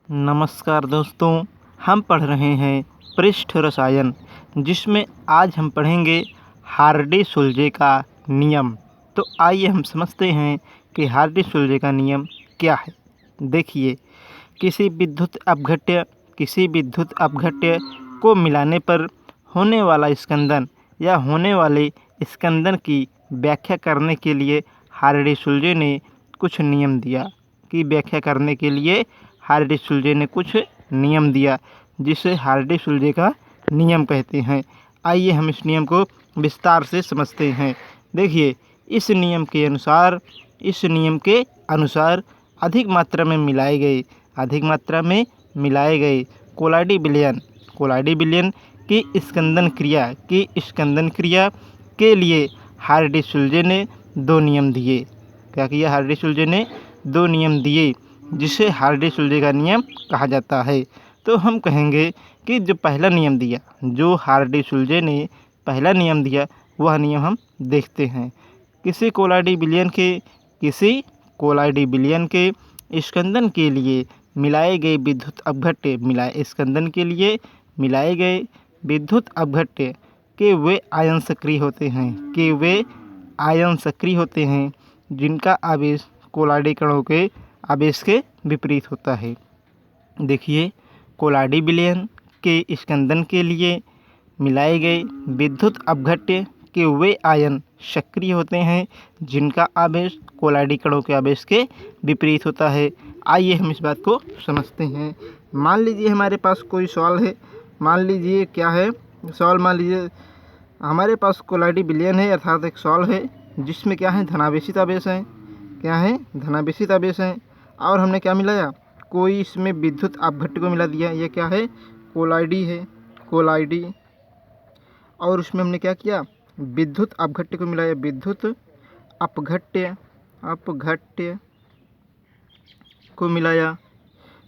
नमस्कार दोस्तों, हम पढ़ रहे हैं पृष्ठ रसायन, जिसमें आज हम पढ़ेंगे हार्डी-सुलज़े का नियम। तो आइए हम समझते हैं कि हार्डी-सुलज़े का नियम क्या है। देखिए, किसी विद्युत अपघट्य को मिलाने पर होने वाला स्कंदन या होने वाले स्कंदन की व्याख्या करने के लिए हार्डी-सुलज़े ने कुछ नियम दिया, जिसे हार्डी-सुलज़े का नियम कहते हैं। आइए हम इस नियम को विस्तार से समझते हैं। देखिए, इस नियम के अनुसार अधिक मात्रा में मिलाए गए कोलाडी विलयन की स्कंदन क्रिया के लिए हार्डी-सुलज़े ने दो नियम दिए। क्या किया? हार्डी-सुलज़े ने दो नियम दिए, जिसे हार्डी-सुलज़े का नियम कहा जाता है। तो हम कहेंगे कि जो हार्डी-सुलज़े ने पहला नियम दिया, वह नियम हम देखते हैं। किसी कोलाडी विलयन के स्कंदन के लिए मिलाए गए विद्युत अपघट्य के वे आयन सक्रिय होते हैं जिनका आवेश कोलाडी कणों के आवेश के विपरीत होता है। देखिए, कोलाडी विलयन के स्कंदन के लिए मिलाए गए विद्युत अपघट्य के वे आयन सक्रिय होते हैं जिनका आवेश कोलाडी कणों के आवेश के विपरीत होता है। आइए हम इस बात को समझते हैं। मान लीजिए हमारे पास कोई सवाल है। मान लीजिए हमारे पास कोलाडी विलयन है, अर्थात एक सॉल्व है जिसमें क्या है, धनावेशित आवेश हैं। और हमने क्या मिलाया, कोई इसमें विद्युत अपघट्य को मिला दिया। यह क्या है? कोलाइडी। और उसमें हमने क्या किया, विद्युत अपघट्य को मिलाया। विद्युत अपघट्य को मिलाया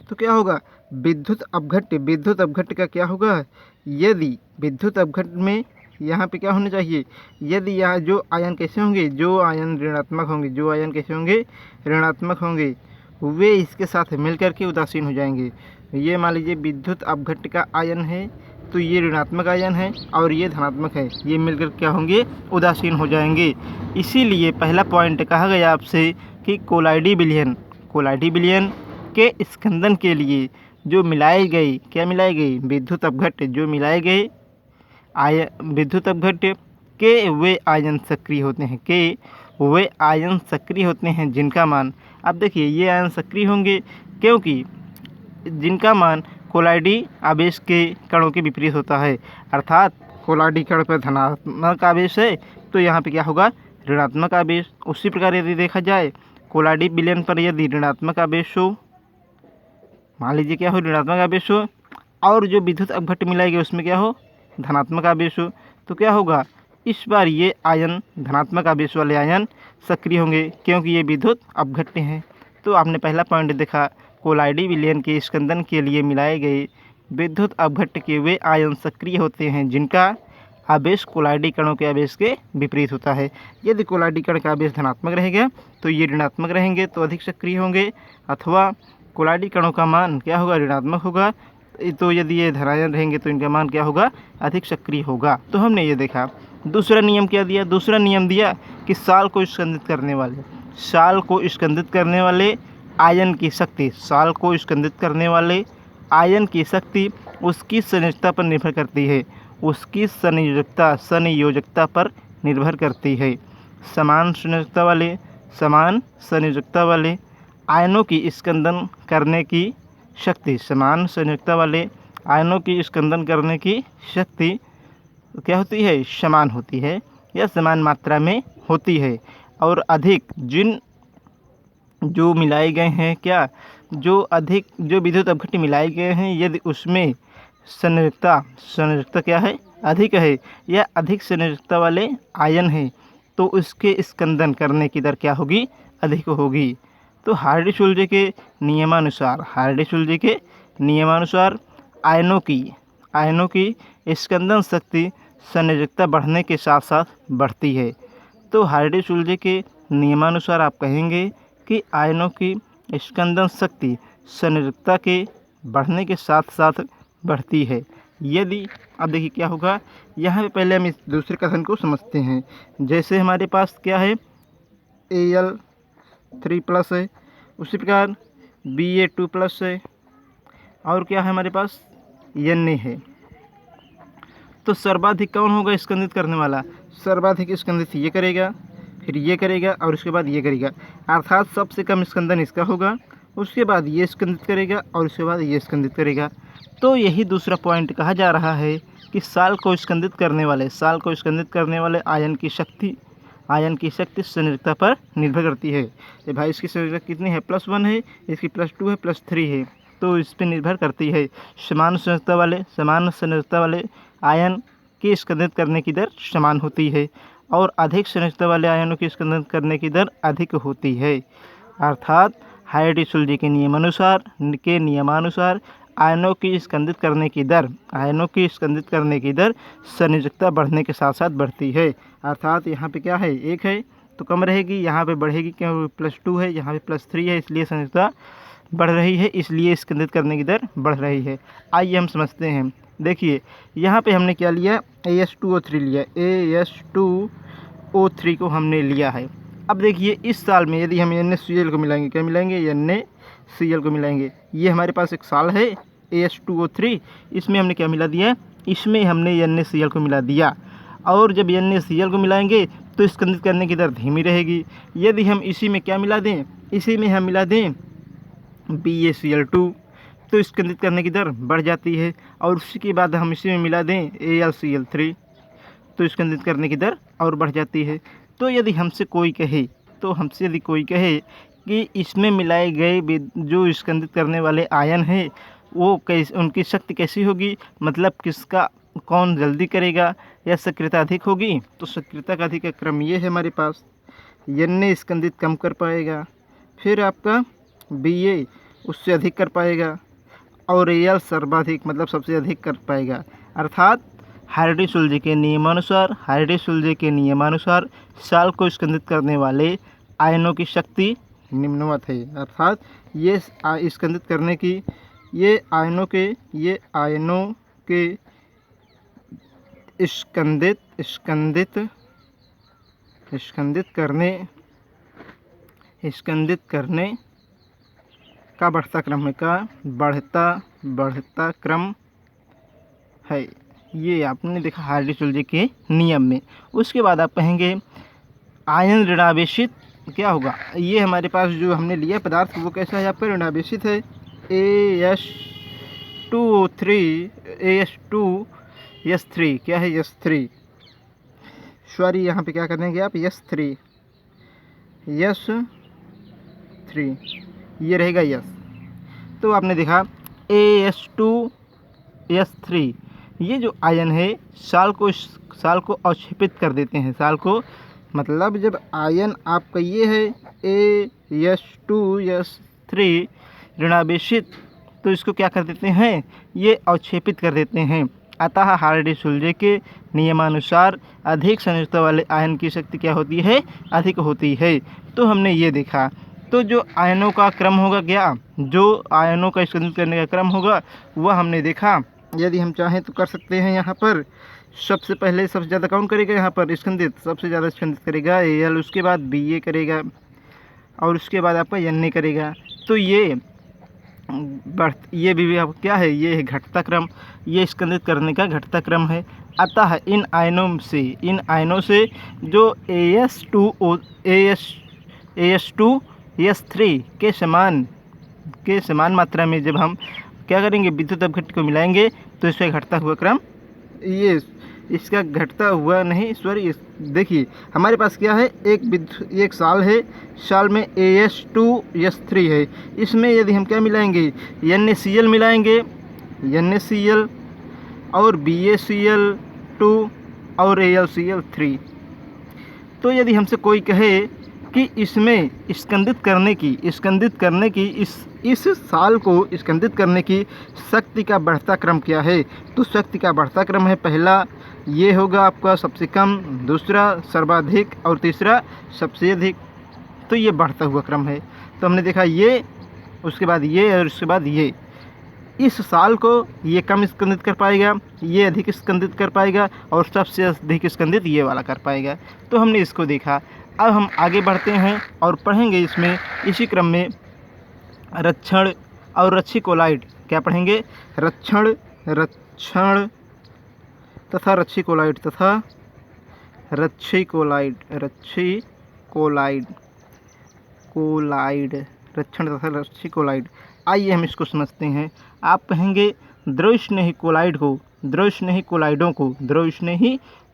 तो क्या होगा, विद्युत अपघट्य का क्या होगा, यदि विद्युत अपघट्य में यहाँ पे क्या होना चाहिए, यदि यहाँ जो आयन कैसे होंगे, जो आयन ऋणात्मक होंगे वे इसके साथ मिलकर के उदासीन हो जाएंगे। ये मान लीजिए विद्युत अपघट्य का आयन है, तो ये ऋणात्मक आयन है और ये धनात्मक है, ये मिलकर क्या होंगे, उदासीन हो जाएंगे। इसीलिए पहला पॉइंट कहा गया आपसे कि कोलाडी विलयन के स्कंदन के लिए जो मिलाए गए विद्युत अपघट्य के वे आयन सक्रिय होते हैं जिनका मान, अब देखिए ये आयन सक्रिय होंगे क्योंकि जिनका मान कोलाडी आवेश के कणों के विपरीत होता है। अर्थात कोलाडी कण पर धनात्मक आवेश है तो यहाँ पे क्या होगा, ऋणात्मक आवेश। उसी प्रकार यदि देखा जाए कोलाडी विलयन पर यदि ऋणात्मक आवेश हो, मान लीजिए क्या हो, ऋणात्मक आवेश हो, और जो विद्युत अपघट्य मिलाएंगे उसमें क्या हो, धनात्मक आवेश हो, तो क्या होगा, इस बार ये आयन धनात्मक आवेश वाले आयन सक्रिय होंगे क्योंकि ये विद्युत अपघट्य हैं। तो आपने पहला पॉइंट देखा, कोलाडी विलयन के स्कंदन के लिए मिलाए गए विद्युत अपघट्य के वे आयन सक्रिय होते हैं जिनका आवेश कोलाडी कणों के आवेश के विपरीत होता है। यदि कोलाडी कण का आवेश धनात्मक रहेगा तो ये ऋणात्मक रहेंगे तो अधिक सक्रिय होंगे, अथवा कोलाडी कणों का मान क्या होगा, ऋणात्मक होगा, तो यदि ये धनायन रहेंगे तो इनका मान क्या होगा, अधिक सक्रिय होगा। तो हमने ये देखा। दूसरा नियम क्या दिया, दूसरा नियम दिया कि साल को स्कंदित करने वाले आयन की शक्ति उसकी संयोजकता पर निर्भर करती है। समान संयोजकता वाले आयनों की स्कंदन करने की शक्ति क्या होती है, समान होती है या समान मात्रा में होती है। और अधिक जो विद्युत अपघट्य मिलाए गए हैं, यदि उसमें संयोजकता क्या है, अधिक है, या अधिक संयोजकता वाले आयन है, तो उसके स्कंदन करने की दर क्या होगी, अधिक होगी। तो हार्डी-सुलज़े के नियमानुसार आयनों की स्कंदन शक्ति संयोजकता बढ़ने के साथ साथ बढ़ती है। तो हार्डी-सुलज़े के नियमानुसार आप कहेंगे कि आयनों की स्कंदन शक्ति संयोजकता के बढ़ने के साथ साथ बढ़ती है। यदि अब देखिए क्या होगा, यहाँ पे पहले हम इस दूसरे कथन को समझते हैं। जैसे हमारे पास क्या है, Al3+ है, उसी प्रकार Ba2+ है, और क्या है हमारे पास Na है। तो सर्वाधिक कौन होगा स्कंदित करने वाला? सर्वाधिक स्कंदित ये करेगा, फिर ये करेगा और उसके बाद ये करेगा, अर्थात सबसे कम स्कंदन इसका होगा, उसके बाद ये स्कंदित करेगा और उसके बाद ये स्कंदित करेगा। तो यही दूसरा पॉइंट कहा जा रहा है कि साल को स्कंदित करने वाले आयन की शक्ति संयोजकता पर निर्भर करती है। तो भाई इसकी संयोजकता कितनी है? +1 है, इसकी +2 है, +3 है, तो इस पर निर्भर करती है। समान संयोजकता वाले आयन की स्कंदित करने की दर समान होती है और अधिक संयोजकता वाले आयनों की स्कंदन करने की दर अधिक होती है। अर्थात हायडी-सुलजे के नियमानुसार आयनों की स्कंदित करने की दर संयोजकता बढ़ने के साथ साथ बढ़ती है। अर्थात यहाँ पे क्या है, 1 है तो कम रहेगी, यहाँ पे बढ़ेगी क्यों? +2 है, यहाँ पे +3 है, इसलिए संयोजकता बढ़ रही है, इसलिए स्कंदित करने की दर बढ़ रही है। आइए हम समझते हैं। देखिए यहाँ पे हमने क्या लिया, AS2O3 लिया, AS2O3 को हमने लिया है। अब देखिए इस साल में यदि हम NaCl को मिलाएंगे, क्या मिलाएंगे? NaCl को मिलाएंगे। ये हमारे पास एक साल है AS2O3, इसमें हमने क्या मिला दिया? इसमें हमने NaCl को मिला दिया, और जब NaCl को मिलाएंगे तो स्कंदित करने की दर धीमी रहेगी। यदि हम इसी में क्या मिला दें, इसी में हम मिला दें BaCl2, तो स्कंदित करने की दर बढ़ जाती है, और उसी के बाद हम इसी में मिला दें AlCl3, तो स्कंदित करने की दर और बढ़ जाती है। तो यदि हमसे कोई कहे कि इसमें मिलाए गए जो स्कंदित करने वाले आयन हैं वो उनकी शक्ति कैसी होगी, मतलब कौन जल्दी करेगा या सक्रियता अधिक होगी, तो सक्रियता का अधिक क्रम ये है हमारे पास। Na स्कंदित कम कर पाएगा, फिर आपका Ba उससे अधिक कर पाएगा, और Al सर्वाधिक मतलब सबसे अधिक कर पाएगा। अर्थात हायडी-सुलजे के नियमानुसार साल को स्कंदित करने वाले आयनों की शक्ति निम्नवत है। अर्थात ये स्कंदित करने की ये आयनों के स्कंदित करने का बढ़ता क्रम है। ये आपने देखा हायडी-सुलजे के नियम में। उसके बाद आप कहेंगे आयन ऋणावेशित क्या होगा? ये हमारे पास जो हमने लिया पदार्थ वो कैसा है? आपका ऋणावेशित है, AS2S3 क्या है? S3, सॉरी यहाँ पे क्या कर देंगे आप? S3 ये रहेगा S। तो आपने देखा AS2S3 ये जो आयन है साल को अवक्षेपित कर देते हैं। साल को मतलब जब आयन आपका ये है AS2S3 ऋणावेशित, तो इसको क्या कर देते हैं? ये अवक्षेपित कर देते हैं। अतः हायडी-सुलजे के नियमानुसार अधिक संयोजकता वाले आयन की शक्ति क्या होती है? अधिक होती है। तो हमने ये देखा। तो जो आयनों का क्रम होगा जो आयनों का स्कंदित करने का क्रम होगा वह हमने देखा। यदि हम चाहें तो कर सकते हैं। यहाँ पर सबसे पहले सबसे ज़्यादा कौन करेगा? यहाँ पर स्कंदित सबसे ज़्यादा स्कंदित करेगा Al, उसके बाद Ba करेगा, और उसके बाद आपका Na करेगा। तो ये भी अब क्या है? ये है घटता क्रम, ये स्कंदित करने का घटता क्रम है। अतः इन आयनों से जो AS2S3 के समान मात्रा में जब हम क्या करेंगे? विद्युत अपघट्य को मिलाएंगे तो इसका घटता हुआ क्रम इसका घटता हुआ नहीं, सॉरी, देखिए हमारे पास क्या है? एक साल है, साल में AS2S3 है, इसमें यदि हम क्या मिलाएंगे? NaCl मिलाएंगे, NaCl और BaCl2 और AlCl3। तो यदि हमसे कोई कहे कि इसमें स्कंदित करने की इस साल को स्कंदित करने की शक्ति का बढ़ता क्रम क्या है? तो शक्ति का बढ़ता क्रम है, पहला ये होगा आपका सबसे कम, दूसरा सर्वाधिक और तीसरा सबसे अधिक। तो ये बढ़ता हुआ क्रम है। तो हमने देखा ये, उसके बाद ये और उसके बाद ये इस साल को ये कम स्कंदित कर पाएगा, ये अधिक स्कंदित कर पाएगा और सबसे अधिक स्कंदित ये वाला कर पाएगा। तो हमने इसको देखा। अब हम आगे बढ़ते हैं और पढ़ेंगे इसमें इसी क्रम में रक्षण और रक्षिकोलाइड। क्या पढ़ेंगे? रक्षण तथा रक्षिकोलाइड रक्षण तथा रक्षिकोलाइड। आइए हम इसको समझते हैं। आप कहेंगे द्रवस्नेही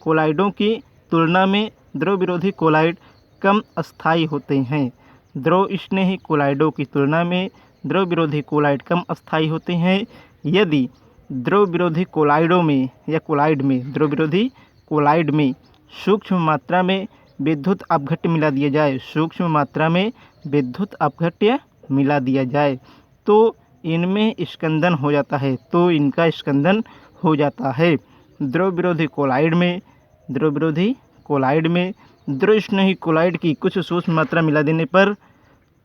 कोलाइडों की तुलना में द्रव विरोधी कोलाइड कम अस्थायी होते हैं। द्रवस्नेही कोलाइडों की तुलना में द्रव विरोधी कोलाइड कम अस्थायी होते हैं यदि द्रव विरोधी कोलाइड में सूक्ष्म मात्रा में विद्युत अपघट्य मिला दिया जाए तो इनमें स्कंदन हो जाता है, इनका स्कंदन हो जाता है। द्रव विरोधी कोलाइड में द्रवस्नेही कोलाइड की कुछ सूक्ष्म मात्रा मिला देने पर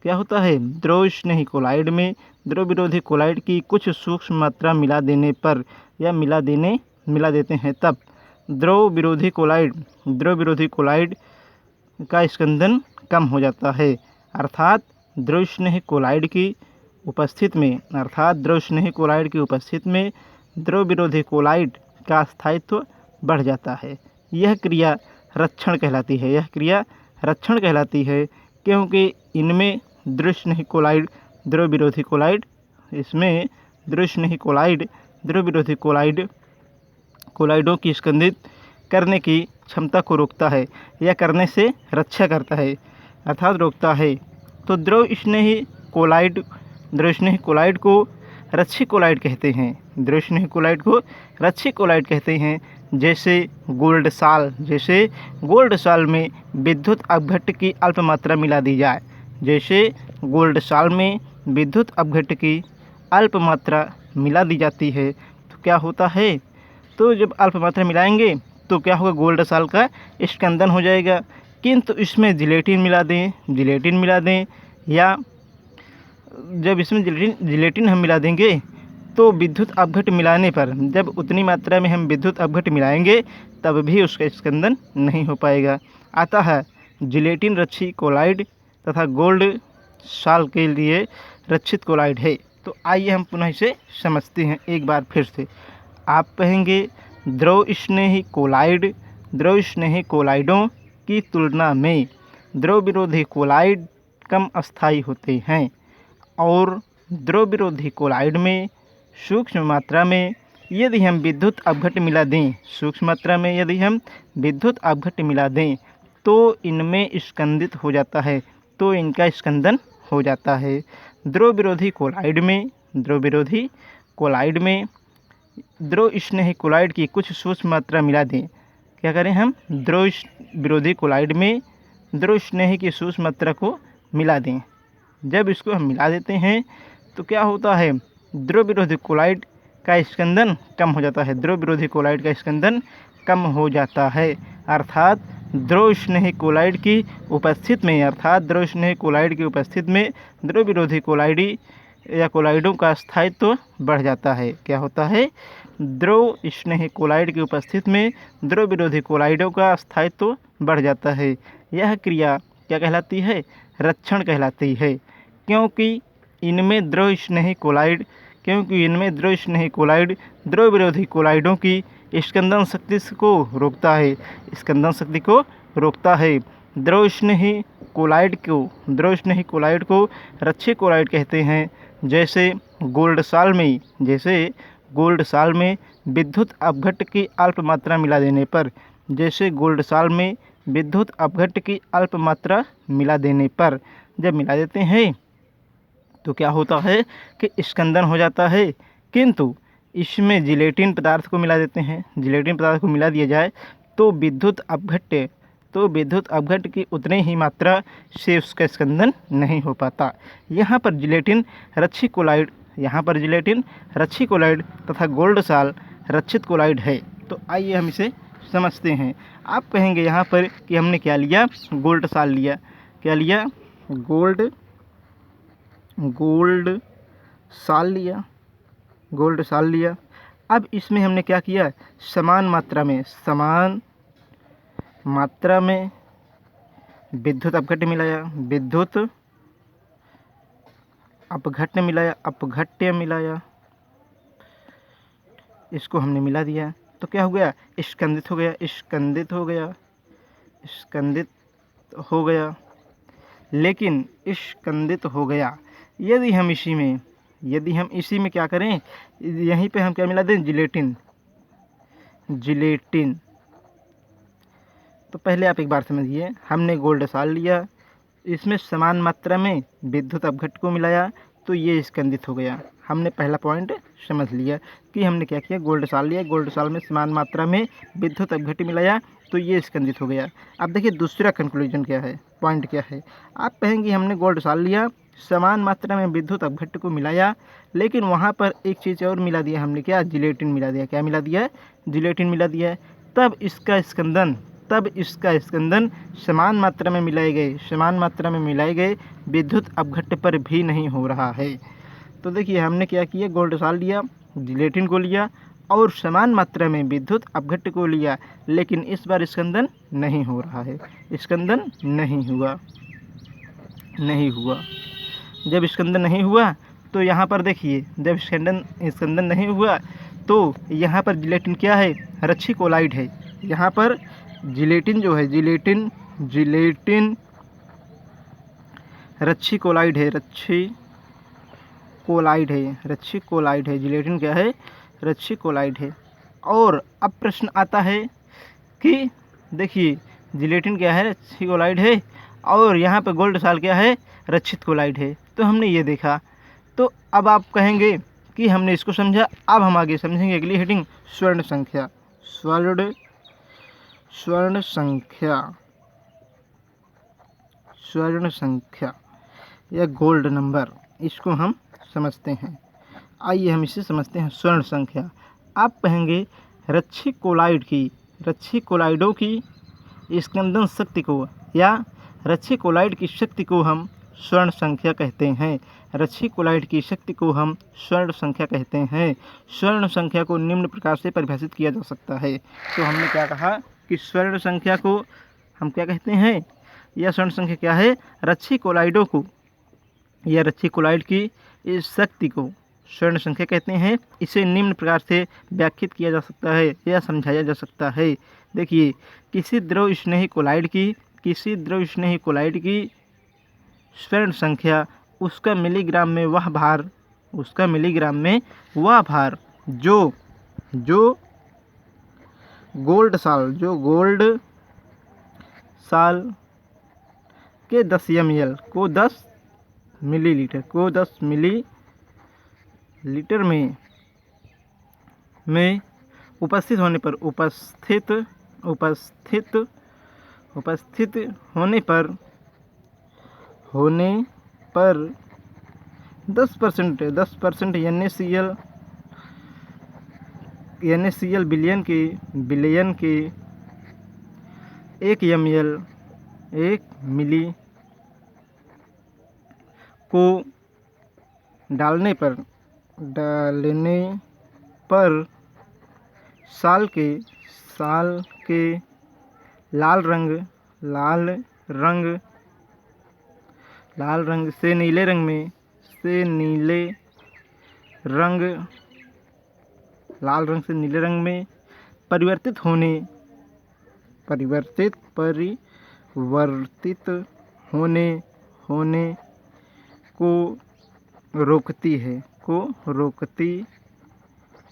क्या होता है? द्रवस्नेही कोलाइड में द्रव विरोधी कोलाइड की कुछ सूक्ष्म मात्रा मिला देते हैं तब द्रव विरोधी कोलाइड का स्कंदन कम हो जाता है। अर्थात द्रवस्नेही कोलाइड की उपस्थिति में द्रव विरोधी कोलाइड का स्थायित्व बढ़ जाता है। यह क्रिया रक्षण कहलाती है क्योंकि इनमें द्रवस्नेही कोलाइड द्रव विरोधी कोलाइडों की स्कंदित करने की क्षमता को रोकता है या करने से रक्षा करता है, अर्थात रोकता है। तो द्रवस्नेही कोलाइड को रक्षिकोलाइड कहते हैं। जैसे गोल्ड साल में विद्युत अपघट्य की अल्प मात्रा मिला दी जाती है तो क्या होता है? तो जब अल्प मात्रा मिलाएंगे तो क्या होगा? गोल्ड साल का स्कंदन हो जाएगा। किंतु इसमें जिलेटिन मिला दें या जब इसमें जिलेटिन हम मिला देंगे तो विद्युत अपघट्य मिलाने पर, जब उतनी मात्रा में हम विद्युत अपघट्य मिलाएंगे तब भी उसका स्कंदन नहीं हो पाएगा। अतः जिलेटिन रक्षी कोलाइड तथा गोल्ड साल के लिए रक्षित कोलाइड है। तो आइए हम पुनः इसे समझते हैं एक बार फिर से। आप कहेंगे द्रवस्नेही कोलाइडों की तुलना में द्रव विरोधी कोलाइड कम अस्थायी होते हैं और द्रव विरोधी कोलाइड में सूक्ष्म मात्रा में यदि हम विद्युत अपघट्य मिला दें तो इनमें स्कंदित हो जाता है, तो इनका स्कंदन हो जाता है। द्रव विरोधी कोलाइड में द्रवस्नेही कोलाइड की कुछ सूक्ष्म मात्रा मिला दें। क्या करें हम? द्रव विरोधी कोलाइड में द्रवस्नेही की सूक्ष्म मात्रा को मिला दें। जब इसको हम मिला देते हैं तो क्या होता है? द्रव विरोधी कोलाइड का स्कंदन कम हो जाता है। अर्थात द्रवस्नेही कोलाइड की उपस्थिति में द्रव विरोधी कोलाइडों का स्थायित्व बढ़ जाता है। क्या होता है? द्रवस्नेही कोलाइड की उपस्थिति में द्रव विरोधी कोलाइडों का स्थायित्व बढ़ जाता है। यह क्रिया क्या कहलाती है? रक्षण कहलाती है क्योंकि इनमें द्रवस्नेही कोलाइड द्रव विरोधी कोलाइडों की स्कंदन शक्ति को रोकता है। द्रवस्नेही कोलाइड को रक्षी कोलाइड कहते हैं। जैसे गोल्ड साल में विद्युत अपघट्य की अल्प मात्रा मिला देने पर जब मिला देते हैं तो क्या होता है कि स्कंदन हो जाता है। किंतु इसमें जिलेटिन पदार्थ को मिला दिया जाए तो विद्युत अपघट्य की उतनी ही मात्रा से उसका स्कंदन नहीं हो पाता। यहाँ पर जिलेटिन रक्षी कोलाइड तथा गोल्ड साल रक्षित कोलाइड है। तो आइए हम इसे समझते हैं। आप कहेंगे यहाँ पर कि हमने क्या लिया? गोल्ड साल लिया। क्या लिया? गोल्ड साल लिया। गोल्ड साल लिया। अब इसमें हमने क्या किया, समान मात्रा में विद्युत अपघट्य मिलाया, इसको हमने मिला दिया तो क्या हो गया, स्कंदित हो गया। लेकिन स्कंदित हो गया, यदि हम इसी में क्या करें, यहीं पे हम क्या मिला दें, जिलेटिन। तो पहले आप एक बार समझिए, हमने गोल्ड साल लिया, इसमें समान मात्रा में विद्युत अपघट्य को मिलाया तो ये स्कंदित हो गया। हमने पहला पॉइंट समझ लिया कि हमने क्या किया, गोल्ड साल लिया, गोल्ड साल में समान मात्रा में विद्युत अपघट्य मिलाया तो ये स्कंदित हो गया। अब देखिए दूसरा कंक्लूजन क्या है, पॉइंट क्या है। आप कहेंगे हमने गोल्ड साल लिया, समान मात्रा में विद्युत अपघट्य को मिलाया, लेकिन वहाँ पर एक चीज़ और मिला दिया हमने, क्या, जिलेटिन मिला दिया। क्या मिला दिया, जिलेटिन मिला दिया। तब इसका स्कंदन समान मात्रा में मिलाए गए विद्युत अपघट्य पर भी नहीं हो रहा है। तो देखिए हमने क्या किया, गोल्ड साल लिया, जिलेटिन को लिया और समान मात्रा में विद्युत अपघट्य को लिया, लेकिन इस बार स्कंदन नहीं हो रहा है, स्कंदन नहीं हुआ। जब स्कंदन नहीं हुआ तो यहाँ पर देखिए, जब स्कंदन नहीं हुआ तो यहाँ पर जिलेटिन क्या है, रच्छी कोलाइड है। यहाँ पर जिलेटिन जो है, जिलेटिन रच्छी कोलाइड है, जिलेटिन क्या है, रच्छी कोलाइड है। और अब प्रश्न आता है कि देखिए जिलेटिन क्या है, रच्छी कोलाइड है, और यहाँ पर गोल्ड साल क्या है, रक्षित कोलाइड है। तो हमने ये देखा। तो अब आप कहेंगे कि हमने इसको समझा, अब हम आगे समझेंगे अगली हेडिंग, स्वर्ण संख्या या गोल्ड नंबर, इसको हम समझते हैं। आइए हम इसे समझते हैं, स्वर्ण संख्या। आप कहेंगे रच्छी कोलाइडों की स्कंदन शक्ति को या रच्छी कोलाइड की शक्ति को हम स्वर्ण संख्या कहते हैं। रच्छी कोलाइड की शक्ति को हम स्वर्ण संख्या कहते हैं। स्वर्ण संख्या को निम्न प्रकार से परिभाषित किया जा सकता है। तो हमने क्या कहा कि स्वर्ण संख्या को हम क्या कहते हैं, यह स्वर्ण संख्या क्या है, रच्छी कोलाइडों को या रच्छी कोलाइड की इस शक्ति को स्वर्ण संख्या कहते हैं। इसे निम्न प्रकार से व्याख्यात किया जा सकता है या समझाया जा सकता है। देखिए, किसी द्रव स्नेही कोलाइड की स्वर्ण संख्या उसका मिलीग्राम में वह भार जो गोल्ड साल के 10 ml को 10 मिलीलीटर में उपस्थित होने पर 10% NaCl बिलियन के 1 मिली को डालने पर साल के लाल रंग से नीले रंग में परिवर्तित होने को रोकती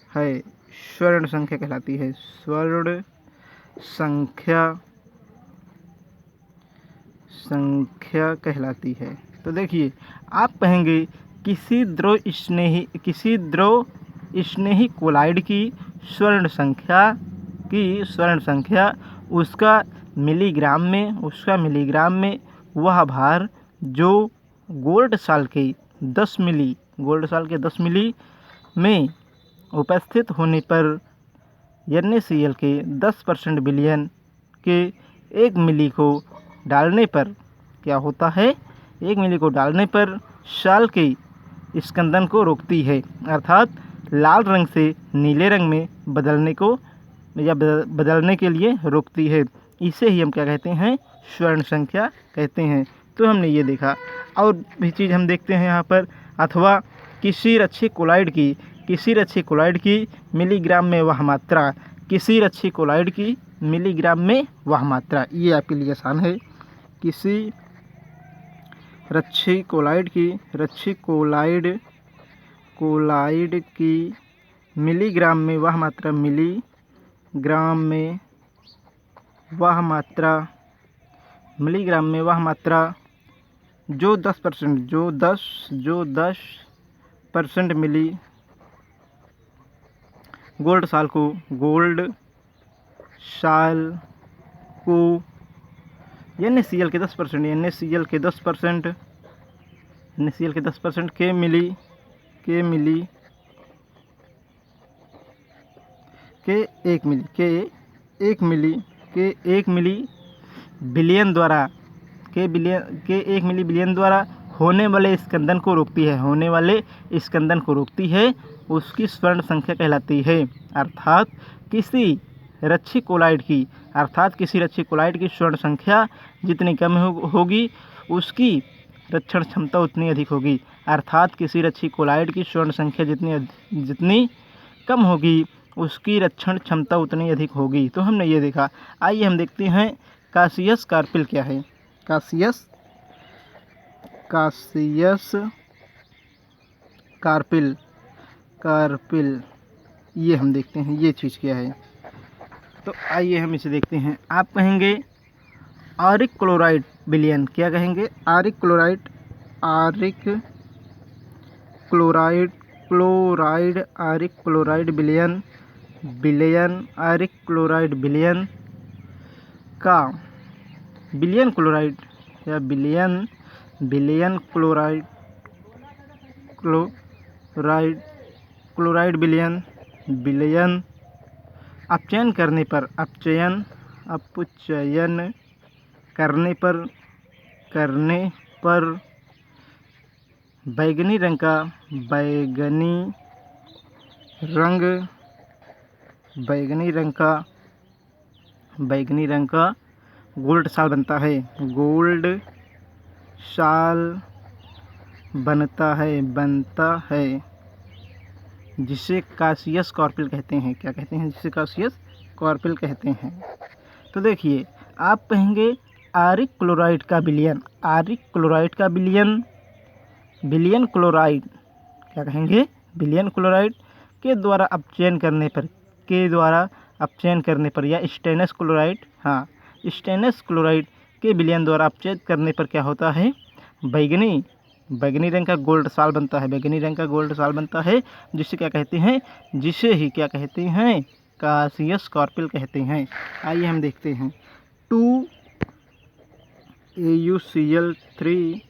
है, स्वर्ण संख्या कहलाती है। स्वर्ण संख्या कहलाती है। तो देखिए, आप कहेंगे किसी द्रव स्नेही कोलाइड की स्वर्ण संख्या उसका मिलीग्राम में वह भार जो गोल्ड साल के 10 मिली में उपस्थित होने पर NaCl के 10% बिलियन के 1 मिली को डालने पर क्या होता है, 1 मिली को डालने पर साल के स्कंदन को रोकती है। अर्थात लाल रंग से नीले रंग में बदलने को या बदलने के लिए रोकती है। इसे ही हम क्या कहते हैं, स्वर्ण संख्या कहते हैं। तो हमने ये देखा। और भी चीज़ हम देखते हैं यहाँ पर, अथवा किसी रच्छी क्लोराइड की मिलीग्राम में वह मात्रा, किसी रच्छी क्लोराइड की मिलीग्राम में वह मात्रा, ये आपके लिए आसान है। किसी रच्छी क्लोराइड की मिलीग्राम में वह मात्रा, मिलीग्राम में वह मात्रा जो 10% मिली गोल्ड साल को NaCl के 10% के 1 मिली बिलियन द्वारा होने वाले स्कंदन को रोकती है, उसकी स्वर्ण संख्या कहलाती है। अर्थात किसी रच्छी क्लोराइड की स्वर्ण संख्या जितनी कम होगी, उसकी रक्षण क्षमता उतनी अधिक होगी। अर्थात किसी रच्छी क्लोराइड की स्वर्ण संख्या जितनी कम होगी, उसकी रक्षण क्षमता उतनी अधिक होगी। तो हमने ये देखा। आइए हम देखते हैं गासियस कार्पिल क्या है। गासियस कार्पिल ये हम देखते हैं, ये चीज़ क्या है। तो आइए हम इसे देखते हैं। आप कहेंगे आरिक क्लोराइड विलयन, क्या कहेंगे? आरिक क्लोराइड विलयन का बिलियन क्लोराइड या बिलियन क्लोराइड विलयन अपचयन करने पर बैगनी रंग का गोल्ड साल बनता है, जिसे गासियस कार्पिल कहते हैं। क्या कहते हैं? जिसे गासियस कार्पिल कहते हैं। तो देखिए, आप कहेंगे आरिक क्लोराइड का बिलियन क्लोराइड, क्या कहेंगे? बिलियन क्लोराइड के द्वारा अपचयन करने पर या स्टेनस क्लोराइड के बिलियन द्वारा अपचयन करने पर क्या होता है? बैगनी रंग का गोल्ड साल बनता है, जिसे क्या कहते हैं? गासियस कार्पिल कहते हैं। आइए हम देखते हैं। 2AuCl3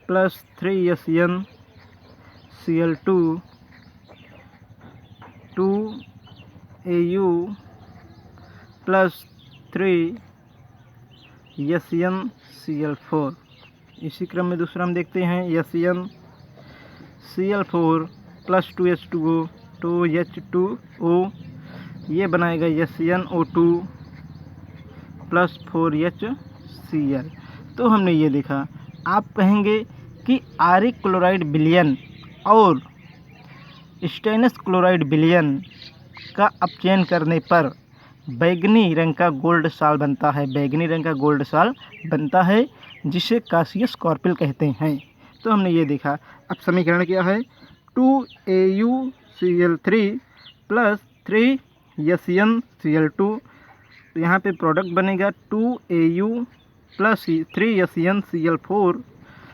+ 3SnCl2 2Au + 3SnCl4। इसी क्रम में दूसरा हम देखते हैं SnCl4 + 2H2O, ये बनाएगा SnO2 + 4HCl। तो हमने ये देखा। आप कहेंगे कि आरिक क्लोराइड विलयन और स्टेनस क्लोराइड विलयन का अपचयन करने पर बैगनी रंग का गोल्ड साल बनता है, जिसे गासियस कार्पिल कहते हैं। तो हमने ये देखा। अब समीकरण क्या है? 2AuCl3 + 3SnCl2, तो यहाँ पे प्रोडक्ट बनेगा 2Au + 3SnCl4।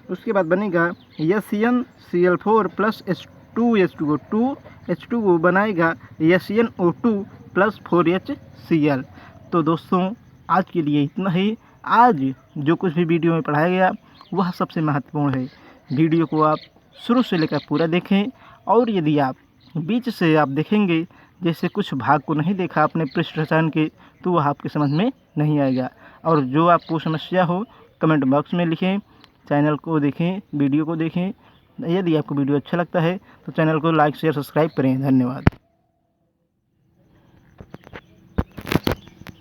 उसके बाद बनेगा SnCl4 + 2H2O, 2H2O बनाएगा SnO2 + 4HCl। तो दोस्तों, आज के लिए इतना ही। आज जो कुछ भी वीडियो में पढ़ाया गया वह सबसे महत्वपूर्ण है। वीडियो को आप शुरू से लेकर पूरा देखें, और यदि आप बीच से आप देखेंगे, जैसे कुछ भाग को नहीं देखा आपने पृष्ठ रचना के, तो वह आपके समझ में नहीं आएगा। और जो आपको समस्या हो, कमेंट बॉक्स में लिखें, चैनल को देखें, वीडियो को देखें, यदि आपको वीडियो अच्छा लगता है तो चैनल को लाइक शेयर सब्सक्राइब करें। धन्यवाद।